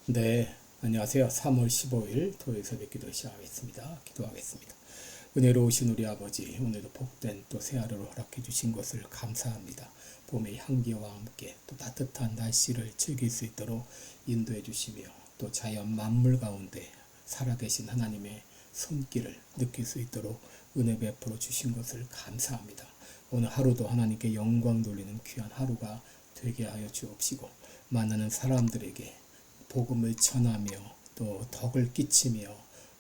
네, 안녕하세요. 3월 15일 토요일 새벽 기도 시작하겠습니다. 기도하겠습니다. 은혜로우신 우리 아버지, 오늘도 복된 또 새하루를 허락해 주신 것을 감사합니다. 봄의 향기와 함께 또 따뜻한 날씨를 즐길 수 있도록 인도해 주시며 또 자연 만물 가운데 살아계신 하나님의 손길을 느낄 수 있도록 은혜 베풀어 주신 것을 감사합니다. 오늘 하루도 하나님께 영광 돌리는 귀한 하루가 되게 하여 주옵시고 만나는 사람들에게 복음을 전하며 또 덕을 끼치며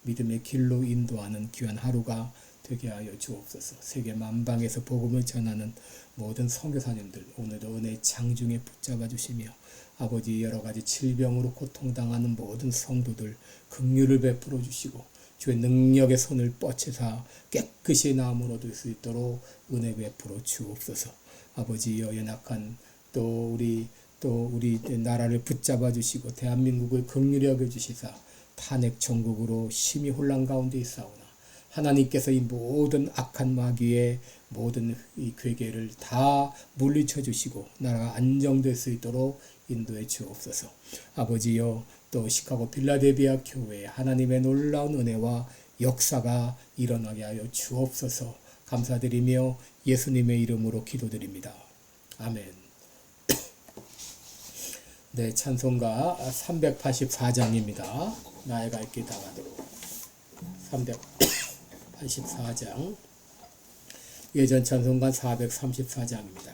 믿음의 길로 인도하는 귀한 하루가 되게 하여 주옵소서. 세계 만방에서 복음을 전하는 모든 선교사님들 오늘도 은혜의 장중에 붙잡아 주시며 아버지 여러 가지 질병으로 고통당하는 모든 성도들 긍휼을 베풀어 주시고 주의 능력의 손을 뻗치사 깨끗이 나음을 얻을 수 있도록 은혜 베풀어 주옵소서. 아버지여 연약한 또 우리 나라를 붙잡아 주시고 대한민국을 긍휼히 여겨 주시사 탄핵 정국으로 심히 혼란 가운데 있사오나 하나님께서 이 모든 악한 마귀의 모든 이 괴계를 다 물리쳐 주시고 나라가 안정될 수 있도록 인도해 주옵소서. 아버지여 또 시카고 필라델피아 교회에 하나님의 놀라운 은혜와 역사가 일어나게 하여 주옵소서. 감사드리며 예수님의 이름으로 기도드립니다. 아멘. 네, 찬송가 384장입니다. 나의 갈 길 다가도록 384장 예전 찬송가 434장입니다.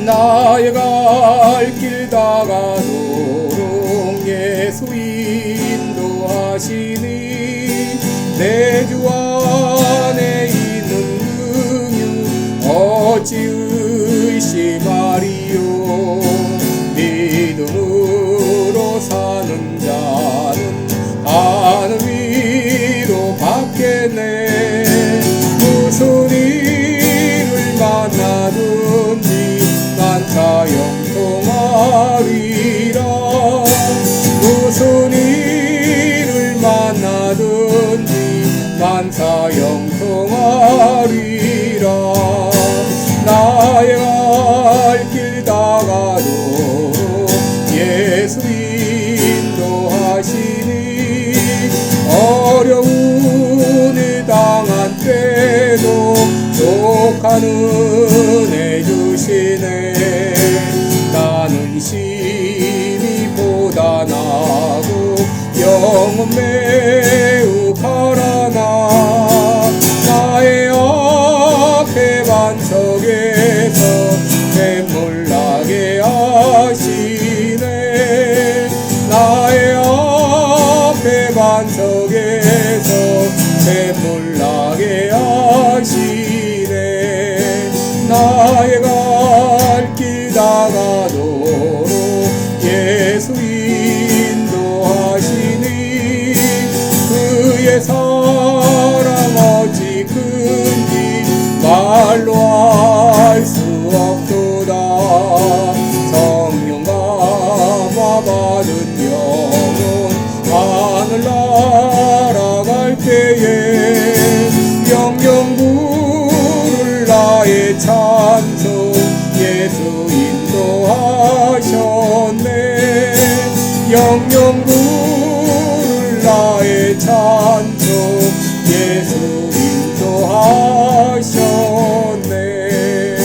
나의 갈 길 다가도록 예수 인도하시니 내 주 안에 어찌 의심하리요. 믿음으로 사는 자는 하늘 위로 받겠네. 무슨 일을 만나든지 만사 형통하리라. 무슨 일을 만나든지 만사 형통하리라. 나의 갈 길 다가도록 예수 인도하시니 어려움을 당한 때도 족한 은혜 주시네. 나는 심히 고단하고 영혼 매우 가라나 나의 앞에 반석에서 샘물 나게 하시네. 나의 앞에 반석에서 샘물 나게 하시네. 나의 갈 길 다가도록 예수 인도하시니 그의 사랑 어찌 큰지 말로 알 수 없도다. 성령 감화 받은 영혼 하늘 날아갈 때에 영영 부를 나의 찬송 예수 인도하셨네. 영영 부를 나의 찬송 예수 인도하셨네.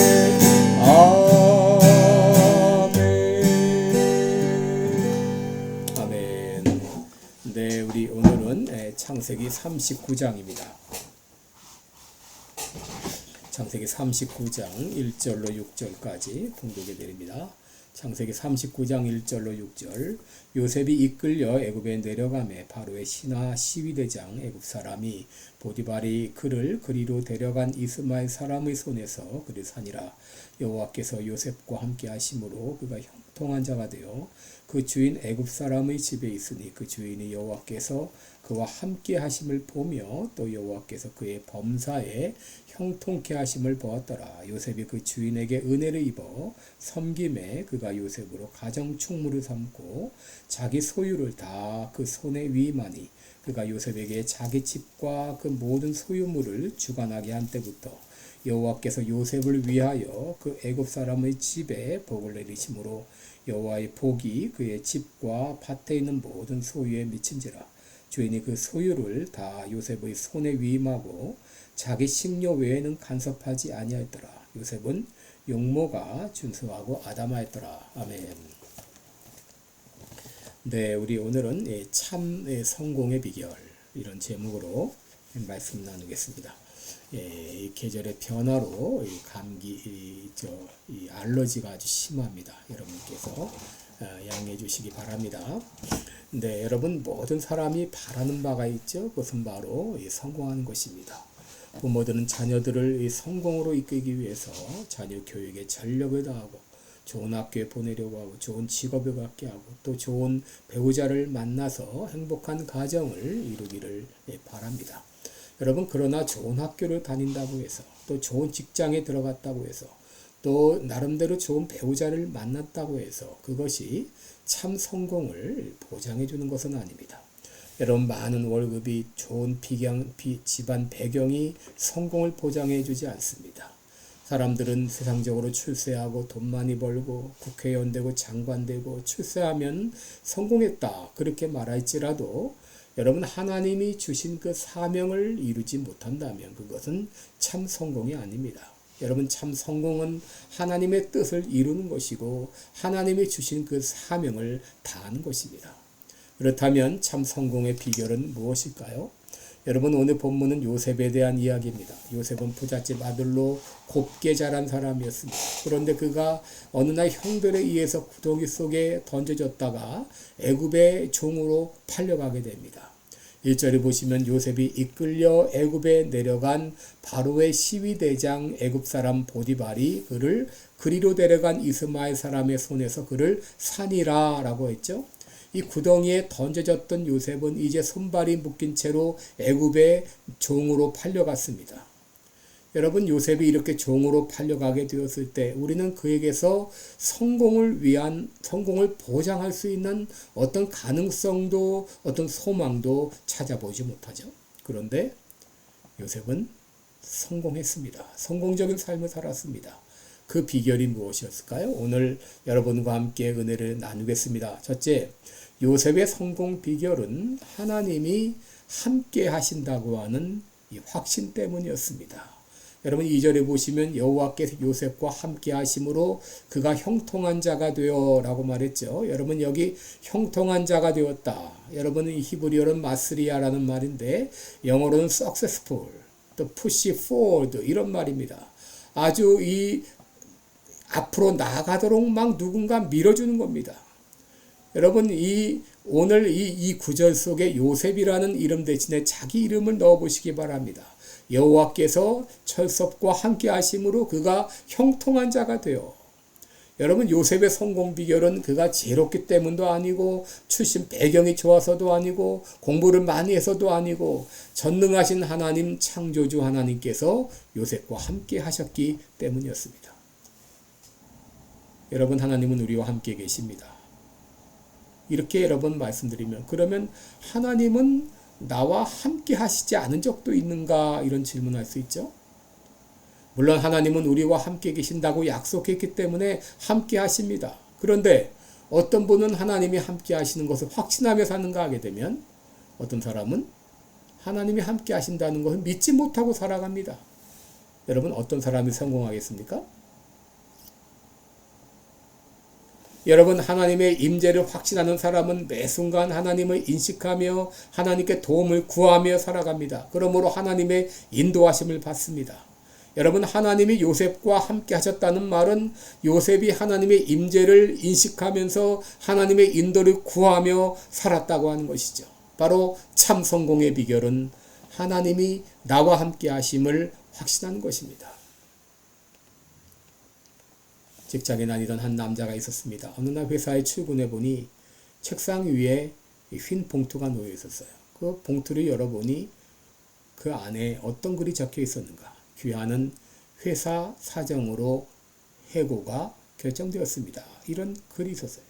아멘. 아멘. 네, 우리 오늘은 창세기 39장입니다. 창세기 39장 1절로 6절까지 봉독해 드립니다. 창세기 39장 1절로 6절 요셉이 이끌려 애굽에 내려가매 바로의 신하 12대장 애굽 사람이 보디발이 그를 그리로 데려간 이스마엘 사람의 손에서 그를 사니라. 여호와께서 요셉과 함께 하심으로 그가 형통한 자가 되어 그 주인 애굽 사람의 집에 있으니 그 주인이 여호와께서 그와 함께 하심을 보며 또 여호와께서 그의 범사에 형통케 하심을 보았더라. 요셉이 그 주인에게 은혜를 입어 섬김에 그가 요셉으로 가정 충무를 삼고 자기 소유를 다 그 손에 위임하니 그가 요셉에게 자기 집과 그 모든 소유물을 주관하게 한 때부터 여호와께서 요셉을 위하여 그 애굽 사람의 집에 복을 내리심으로 여호와의 복이 그의 집과 밭에 있는 모든 소유에 미친지라. 주인이 그 소유를 다 요셉의 손에 위임하고 자기 식료 외에는 간섭하지 아니하였더라. 요셉은 용모가 준수하고 아담하였더라. 아멘. 네, 우리 오늘은 참 성공의 비결 이런 제목으로 말씀 나누겠습니다. 이 계절의 변화로 이 감기, 이 알러지가 아주 심합니다. 여러분께서 양해해 주시기 바랍니다. 네, 여러분 모든 사람이 바라는 바가 있죠. 그것은 바로 성공하는 것입니다. 부모들은 자녀들을 성공으로 이끌기 위해서 자녀 교육에 전력을 다하고 좋은 학교에 보내려고 하고 좋은 직업을 갖게 하고 또 좋은 배우자를 만나서 행복한 가정을 이루기를 바랍니다. 여러분, 그러나 좋은 학교를 다닌다고 해서 또 좋은 직장에 들어갔다고 해서 또 나름대로 좋은 배우자를 만났다고 해서 그것이 참 성공을 보장해 주는 것은 아닙니다. 여러분, 많은 월급이 좋은 집안 배경이 성공을 보장해 주지 않습니다. 사람들은 세상적으로 출세하고 돈 많이 벌고 국회의원 되고 장관 되고 출세하면 성공했다 그렇게 말할지라도 여러분, 하나님이 주신 그 사명을 이루지 못한다면 그것은 참 성공이 아닙니다. 여러분, 참 성공은 하나님의 뜻을 이루는 것이고 하나님이 주신 그 사명을 다하는 것입니다. 그렇다면 참 성공의 비결은 무엇일까요? 여러분, 오늘 본문은 요셉에 대한 이야기입니다. 요셉은 부잣집 아들로 곱게 자란 사람이었습니다. 그런데 그가 어느 날 형들에 의해서 구덩이 속에 던져졌다가 애굽의 종으로 팔려가게 됩니다. 1절에 보시면 요셉이 이끌려 애굽에 내려간 바로의 시위대장 애굽 사람 보디발이 그를 그리로 데려간 이스마엘 사람의 손에서 그를 산이라 라고 했죠. 이 구덩이에 던져졌던 요셉은 이제 손발이 묶인 채로 애굽의 종으로 팔려갔습니다. 여러분, 요셉이 이렇게 종으로 팔려가게 되었을 때 우리는 그에게서 성공을 보장할 수 있는 어떤 가능성도 어떤 소망도 찾아보지 못하죠. 그런데 요셉은 성공했습니다. 성공적인 삶을 살았습니다. 그 비결이 무엇이었을까요? 오늘 여러분과 함께 은혜를 나누겠습니다. 첫째, 요셉의 성공 비결은 하나님이 함께 하신다고 하는 이 확신 때문이었습니다. 여러분, 2절에 보시면 여호와께서 요셉과 함께 하심으로 그가 형통한 자가 되어 라고 말했죠. 여러분, 여기 형통한 자가 되었다. 여러분은 히브리어는 마스리아라는 말인데 영어로는 successful, 또 push forward 이런 말입니다. 아주 이 앞으로 나아가도록 막 누군가 밀어주는 겁니다. 여러분, 오늘 이 구절 속에 요셉이라는 이름 대신에 자기 이름을 넣어보시기 바랍니다. 여호와께서 철섭과 함께 하심으로 그가 형통한 자가 되어. 여러분, 요셉의 성공 비결은 그가 지혜롭기 때문도 아니고 출신 배경이 좋아서도 아니고 공부를 많이 해서도 아니고 전능하신 하나님 창조주 하나님께서 요셉과 함께 하셨기 때문이었습니다. 여러분, 하나님은 우리와 함께 계십니다. 이렇게 여러 번 말씀드리면 그러면 하나님은 나와 함께 하시지 않은 적도 있는가 이런 질문할 수 있죠. 물론 하나님은 우리와 함께 계신다고 약속했기 때문에 함께 하십니다. 그런데 어떤 분은 하나님이 함께 하시는 것을 확신하며 사는가 하게 되면 어떤 사람은 하나님이 함께 하신다는 것을 믿지 못하고 살아갑니다. 여러분, 어떤 사람이 성공하겠습니까? 여러분, 하나님의 임재를 확신하는 사람은 매 순간 하나님을 인식하며 하나님께 도움을 구하며 살아갑니다. 그러므로 하나님의 인도하심을 받습니다. 여러분, 하나님이 요셉과 함께 하셨다는 말은 요셉이 하나님의 임재를 인식하면서 하나님의 인도를 구하며 살았다고 하는 것이죠. 바로 참 성공의 비결은 하나님이 나와 함께 하심을 확신하는 것입니다. 직장에 다니던 한 남자가 있었습니다. 어느 날 회사에 출근해 보니 책상 위에 흰 봉투가 놓여 있었어요. 그 봉투를 열어보니 그 안에 어떤 글이 적혀 있었는가? 귀하는 회사 사정으로 해고가 결정되었습니다. 이런 글이 있었어요.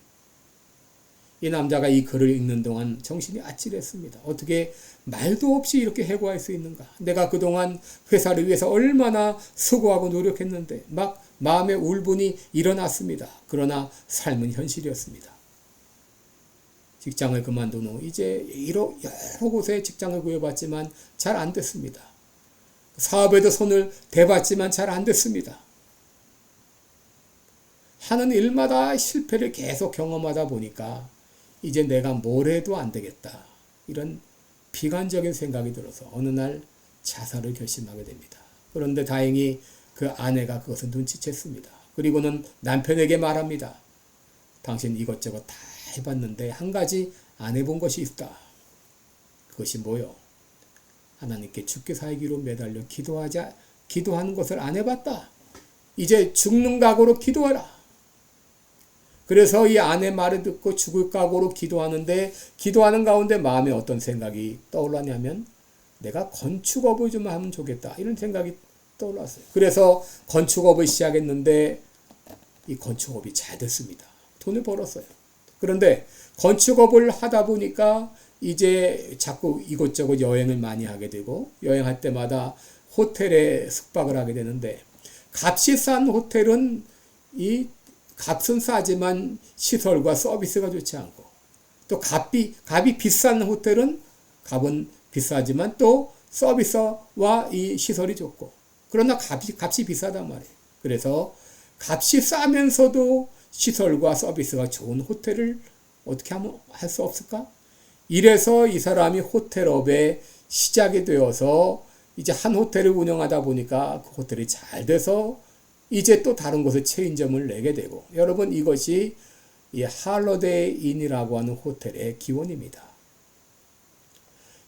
이 남자가 이 글을 읽는 동안 정신이 아찔했습니다. 어떻게 말도 없이 이렇게 해고할 수 있는가? 내가 그동안 회사를 위해서 얼마나 수고하고 노력했는데 막 마음의 울분이 일어났습니다. 그러나 삶은 현실이었습니다. 직장을 그만둔 후 이제 여러 곳에 직장을 구해봤지만 잘 안 됐습니다. 사업에도 손을 대봤지만 잘 안 됐습니다. 하는 일마다 실패를 계속 경험하다 보니까 이제 내가 뭘 해도 안 되겠다. 이런 비관적인 생각이 들어서 어느 날 자살을 결심하게 됩니다. 그런데 다행히 그 아내가 그것을 눈치챘습니다. 그리고는 남편에게 말합니다. 당신 이것저것 다 해봤는데 한 가지 안 해본 것이 있다. 그것이 뭐요? 하나님께 죽기 살기로 매달려 기도하는 것을 안 해봤다. 이제 죽는 각오로 기도해라. 그래서 이 아내 말을 듣고 죽을 각오로 기도하는데 기도하는 가운데 마음에 어떤 생각이 떠올랐냐면 내가 건축업을 좀 하면 좋겠다. 이런 생각이 떠올랐어요. 그래서 건축업을 시작했는데 이 건축업이 잘 됐습니다. 돈을 벌었어요. 그런데 건축업을 하다 보니까 이제 자꾸 이곳저곳 여행을 많이 하게 되고 여행할 때마다 호텔에 숙박을 하게 되는데 값이 싼 호텔은 값은 싸지만 시설과 서비스가 좋지 않고 또 값이 비싼 호텔은 값은 비싸지만 또 서비스와 이 시설이 좋고 그러나 값이 비싸단 말이에요. 그래서 값이 싸면서도 시설과 서비스가 좋은 호텔을 어떻게 하면 할 수 없을까? 이래서 이 사람이 호텔업에 시작이 되어서 이제 한 호텔을 운영하다 보니까 그 호텔이 잘 돼서 이제 또 다른 곳에 체인점을 내게 되고 여러분 이것이 이 할로데이 인이라고 하는 호텔의 기원입니다.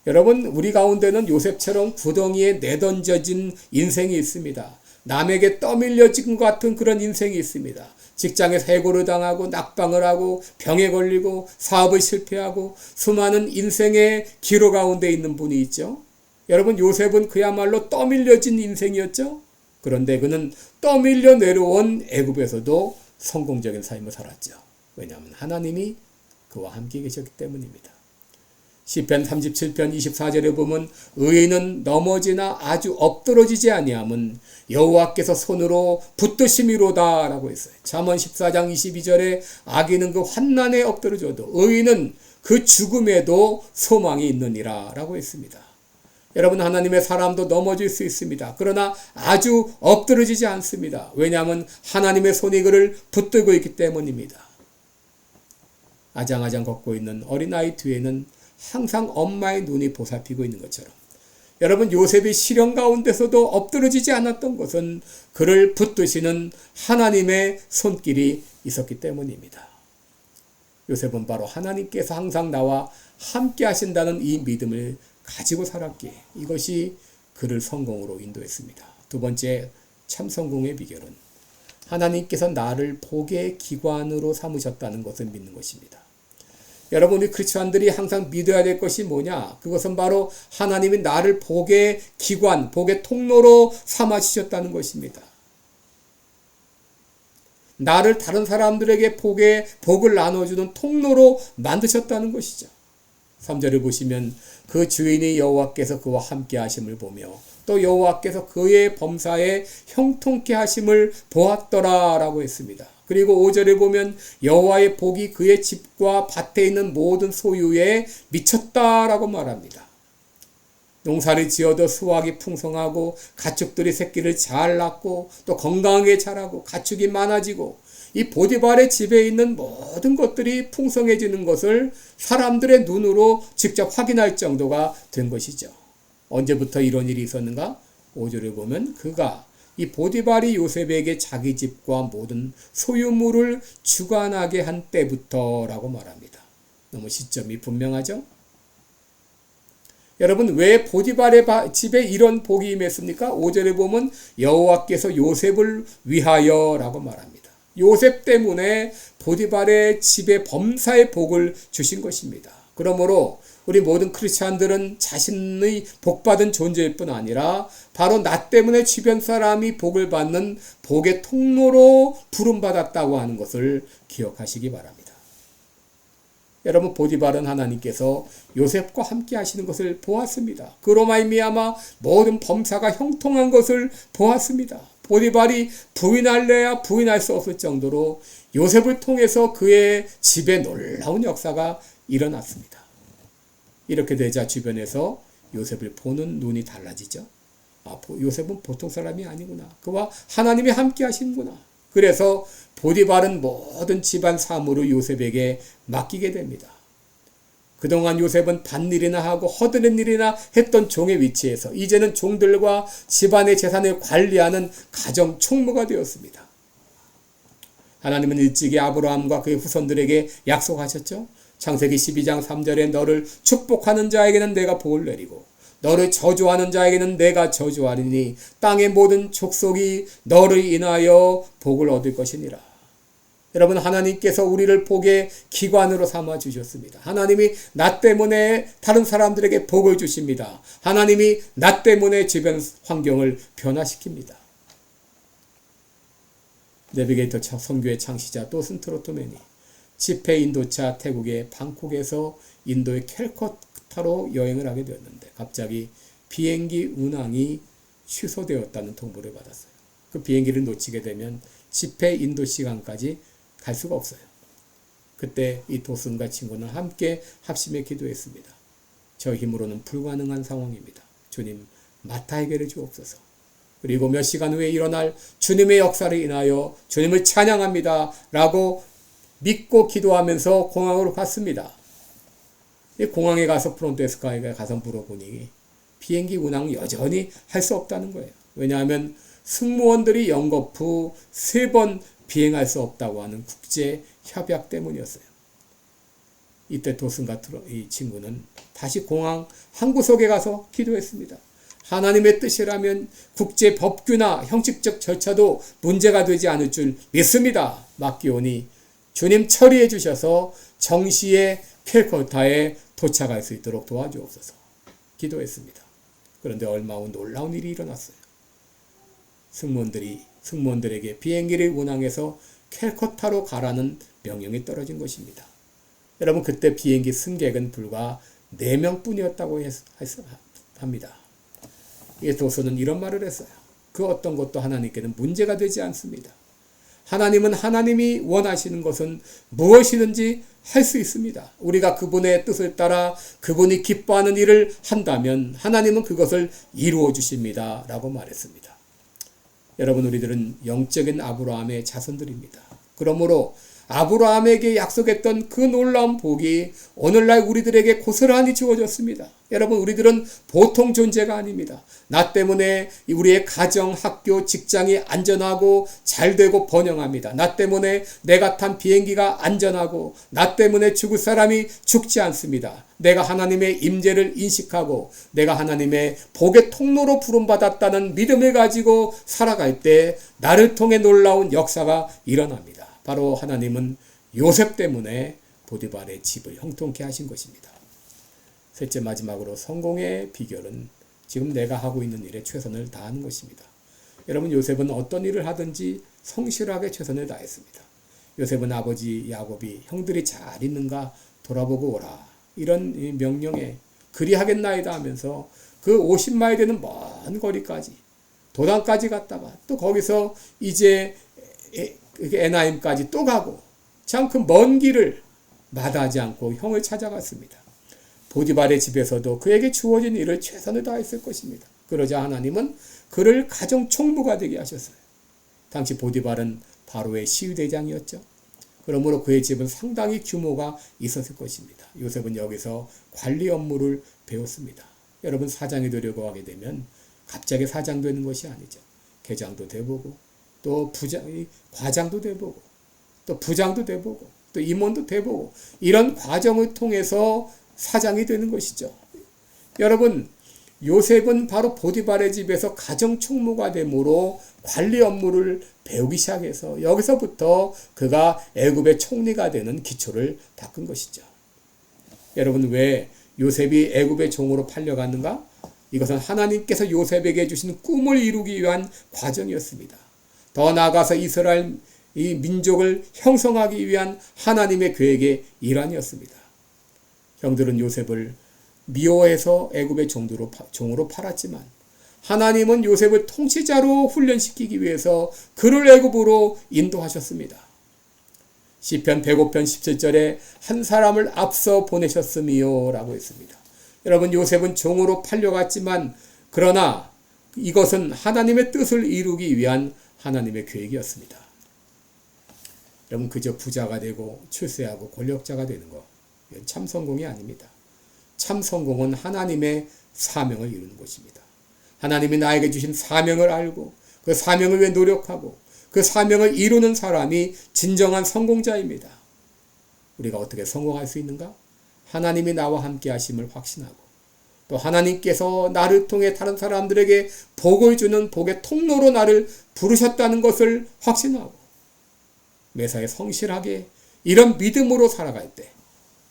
여러분 우리 가운데는 요셉처럼 구덩이에 내던져진 인생이 있습니다. 남에게 떠밀려진 것 같은 그런 인생이 있습니다. 직장에서 해고를 당하고 낙방을 하고 병에 걸리고 사업을 실패하고 수많은 인생의 기로 가운데 있는 분이 있죠. 여러분 요셉은 그야말로 떠밀려진 인생이었죠. 그런데 그는 떠밀려 내려온 애굽에서도 성공적인 삶을 살았죠. 왜냐하면 하나님이 그와 함께 계셨기 때문입니다. 시편 37편 24절에 보면 의인은 넘어지나 아주 엎드러지지 아니함은 여호와께서 손으로 붙드심이로다 라고 했어요. 잠언 14장 22절에 악인은 그 환난에 엎드러져도 의인은 그 죽음에도 소망이 있느니라 라고 했습니다. 여러분 하나님의 사람도 넘어질 수 있습니다. 그러나 아주 엎드러지지 않습니다. 왜냐하면 하나님의 손이 그를 붙들고 있기 때문입니다. 아장아장 걷고 있는 어린아이 뒤에는 항상 엄마의 눈이 보살피고 있는 것처럼 여러분 요셉이 시련 가운데서도 엎드러지지 않았던 것은 그를 붙드시는 하나님의 손길이 있었기 때문입니다. 요셉은 바로 하나님께서 항상 나와 함께 하신다는 이 믿음을 가지고 살았기에 이것이 그를 성공으로 인도했습니다. 두 번째 참 성공의 비결은 하나님께서 나를 복의 기관으로 삼으셨다는 것을 믿는 것입니다. 여러분 우리 크리스찬들이 항상 믿어야 될 것이 뭐냐? 그것은 바로 하나님이 나를 복의 기관, 복의 통로로 삼아주셨다는 것입니다. 나를 다른 사람들에게 복을 나눠주는 통로로 만드셨다는 것이죠. 3절을 보시면 그 주인이 여호와께서 그와 함께 하심을 보며 또 여호와께서 그의 범사에 형통케 하심을 보았더라 라고 했습니다. 그리고 5절에 보면 여호와의 복이 그의 집과 밭에 있는 모든 소유에 미쳤다라고 말합니다. 농사를 지어도 수확이 풍성하고 가축들이 새끼를 잘 낳고 또 건강하게 자라고 가축이 많아지고 이 보디발의 집에 있는 모든 것들이 풍성해지는 것을 사람들의 눈으로 직접 확인할 정도가 된 것이죠. 언제부터 이런 일이 있었는가? 5절에 보면 그가 이 보디발이 요셉에게 자기 집과 모든 소유물을 주관하게 한 때부터라고 말합니다. 너무 시점이 분명하죠? 여러분 왜 보디발의 집에 이런 복이 임했습니까? 5절에 보면 여호와께서 요셉을 위하여라고 말합니다. 요셉 때문에 보디발의 집에 범사의 복을 주신 것입니다. 그러므로 우리 모든 크리스찬들은 자신의 복받은 존재일 뿐 아니라 바로 나 때문에 주변 사람이 복을 받는 복의 통로로 부름받았다고 하는 것을 기억하시기 바랍니다. 여러분, 보디발은 하나님께서 요셉과 함께 하시는 것을 보았습니다. 그로 말미암아 모든 범사가 형통한 것을 보았습니다. 보디발이 부인할래야 부인할 수 없을 정도로 요셉을 통해서 그의 집에 놀라운 역사가 일어났습니다. 이렇게 되자 주변에서 요셉을 보는 눈이 달라지죠. 요셉은 보통 사람이 아니구나. 그와 하나님이 함께 하시는구나. 그래서 보디발은 모든 집안 사무를 요셉에게 맡기게 됩니다. 그동안 요셉은 밭일이나 하고 허드렛 일이나 했던 종의 위치에서 이제는 종들과 집안의 재산을 관리하는 가정 총무가 되었습니다. 하나님은 일찍이 아브라함과 그의 후손들에게 약속하셨죠. 창세기 12장 3절에 너를 축복하는 자에게는 내가 복을 내리고 너를 저주하는 자에게는 내가 저주하리니 땅의 모든 족속이 너를 인하여 복을 얻을 것이니라. 여러분, 하나님께서 우리를 복의 기관으로 삼아 주셨습니다. 하나님이 나 때문에 다른 사람들에게 복을 주십니다. 하나님이 나 때문에 주변 환경을 변화시킵니다. 내비게이터 선교의 창시자 도슨 트로트맨이 집회 인도차 태국의 방콕에서 인도의 캘커타로 여행을 하게 되었는데 갑자기 비행기 운항이 취소되었다는 통보를 받았어요. 그 비행기를 놓치게 되면 집회 인도 시간까지 갈 수가 없어요. 그때 이 도슨과 친구는 함께 합심해 기도했습니다. 저 힘으로는 불가능한 상황입니다. 주님, 마타 해결해 주옵소서. 그리고 몇 시간 후에 일어날 주님의 역사를 인하여 주님을 찬양합니다 라고 믿고 기도하면서 공항으로 갔습니다. 공항에 가서 프론트데스크에 가서 물어보니 비행기 운항 여전히 할 수 없다는 거예요. 왜냐하면 승무원들이 영업 후 3번 비행할 수 없다고 하는 국제 협약 때문이었어요. 이때 도슨과 이 친구는 다시 공항 한 구석에 가서 기도했습니다. 하나님의 뜻이라면 국제 법규나 형식적 절차도 문제가 되지 않을 줄 믿습니다. 맡기오니 주님 처리해 주셔서 정시에 캘커타에 도착할 수 있도록 도와주옵소서. 기도했습니다. 그런데 얼마 후 놀라운 일이 일어났어요. 승무원들에게 비행기를 운항해서 캘커타로 가라는 명령이 떨어진 것입니다. 여러분, 그때 비행기 승객은 불과 4명뿐이었다고 합니다. 이 도서는 이런 말을 했어요. 그 어떤 것도 하나님께는 문제가 되지 않습니다. 하나님은 하나님이 원하시는 것은 무엇이든지 할 수 있습니다. 우리가 그분의 뜻을 따라 그분이 기뻐하는 일을 한다면 하나님은 그것을 이루어 주십니다. 라고 말했습니다. 여러분, 우리들은 영적인 아브라함의 자손들입니다. 그러므로 아브라함에게 약속했던 그 놀라운 복이 오늘날 우리들에게 고스란히 주어졌습니다. 여러분, 우리들은 보통 존재가 아닙니다. 나 때문에 우리의 가정, 학교, 직장이 안전하고 잘되고 번영합니다. 나 때문에 내가 탄 비행기가 안전하고 나 때문에 죽을 사람이 죽지 않습니다. 내가 하나님의 임재를 인식하고 내가 하나님의 복의 통로로 부름받았다는 믿음을 가지고 살아갈 때 나를 통해 놀라운 역사가 일어납니다. 바로 하나님은 요셉 때문에 보디발의 집을 형통케 하신 것입니다. 셋째, 마지막으로 성공의 비결은 지금 내가 하고 있는 일에 최선을 다하는 것입니다. 여러분, 요셉은 어떤 일을 하든지 성실하게 최선을 다했습니다. 요셉은 아버지 야곱이 형들이 잘 있는가 돌아보고 오라, 이런 명령에 그리하겠나이다 하면서 그 50마일 되는 먼 거리까지 도단까지 갔다가 또 거기서 이제 에나임까지 또 가고 참 그 먼 길을 마다하지 않고 형을 찾아갔습니다. 보디발의 집에서도 그에게 주어진 일을 최선을 다했을 것입니다. 그러자 하나님은 그를 가정 총무가 되게 하셨어요. 당시 보디발은 바로의 시위대장이었죠. 그러므로 그의 집은 상당히 규모가 있었을 것입니다. 요셉은 여기서 관리 업무를 배웠습니다. 여러분, 사장이 되려고 하게 되면 갑자기 사장 되는 것이 아니죠. 계장도 돼보고 또 과장도 돼보고 또 부장도 돼보고 또 임원도 돼보고 이런 과정을 통해서 사장이 되는 것이죠. 여러분, 요셉은 바로 보디발의 집에서 가정 총무가 되므로 관리 업무를 배우기 시작해서 여기서부터 그가 애굽의 총리가 되는 기초를 닦은 것이죠. 여러분, 왜 요셉이 애굽의 종으로 팔려갔는가? 이것은 하나님께서 요셉에게 주신 꿈을 이루기 위한 과정이었습니다. 더 나아가서 이스라엘 이 민족을 형성하기 위한 하나님의 계획의 일환이었습니다. 형들은 요셉을 미워해서 애굽의 종으로 팔았지만 하나님은 요셉을 통치자로 훈련시키기 위해서 그를 애굽으로 인도하셨습니다. 시편 105편 17절에 한 사람을 앞서 보내셨으미요 라고 했습니다. 여러분, 요셉은 종으로 팔려갔지만 그러나 이것은 하나님의 뜻을 이루기 위한 하나님의 계획이었습니다. 여러분, 그저 부자가 되고 출세하고 권력자가 되는 것, 이건 참 성공이 아닙니다. 참 성공은 하나님의 사명을 이루는 것입니다. 하나님이 나에게 주신 사명을 알고 그 사명을 위해 노력하고 그 사명을 이루는 사람이 진정한 성공자입니다. 우리가 어떻게 성공할 수 있는가? 하나님이 나와 함께 하심을 확신하고 또 하나님께서 나를 통해 다른 사람들에게 복을 주는 복의 통로로 나를 부르셨다는 것을 확신하고 매사에 성실하게 이런 믿음으로 살아갈 때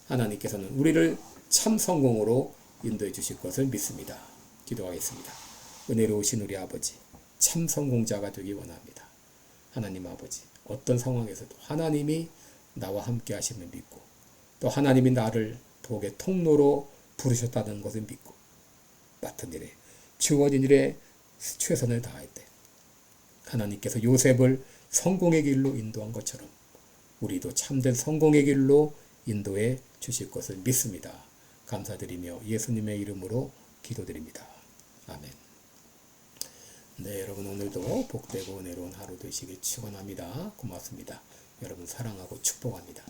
하나님께서는 우리를 참 성공으로 인도해 주실 것을 믿습니다. 기도하겠습니다. 은혜로우신 우리 아버지, 참 성공자가 되기 원합니다. 하나님 아버지, 어떤 상황에서도 하나님이 나와 함께 하심을 믿고 또 하나님이 나를 복의 통로로 부르셨다는 것을 믿고 맡은 일에 주어진 일에 최선을 다할 때 하나님께서 요셉을 성공의 길로 인도한 것처럼 우리도 참된 성공의 길로 인도해 주실 것을 믿습니다. 감사드리며 예수님의 이름으로 기도드립니다. 아멘. 네, 여러분, 오늘도 복되고 은혜로운 하루 되시길 축원합니다. 고맙습니다. 여러분 사랑하고 축복합니다.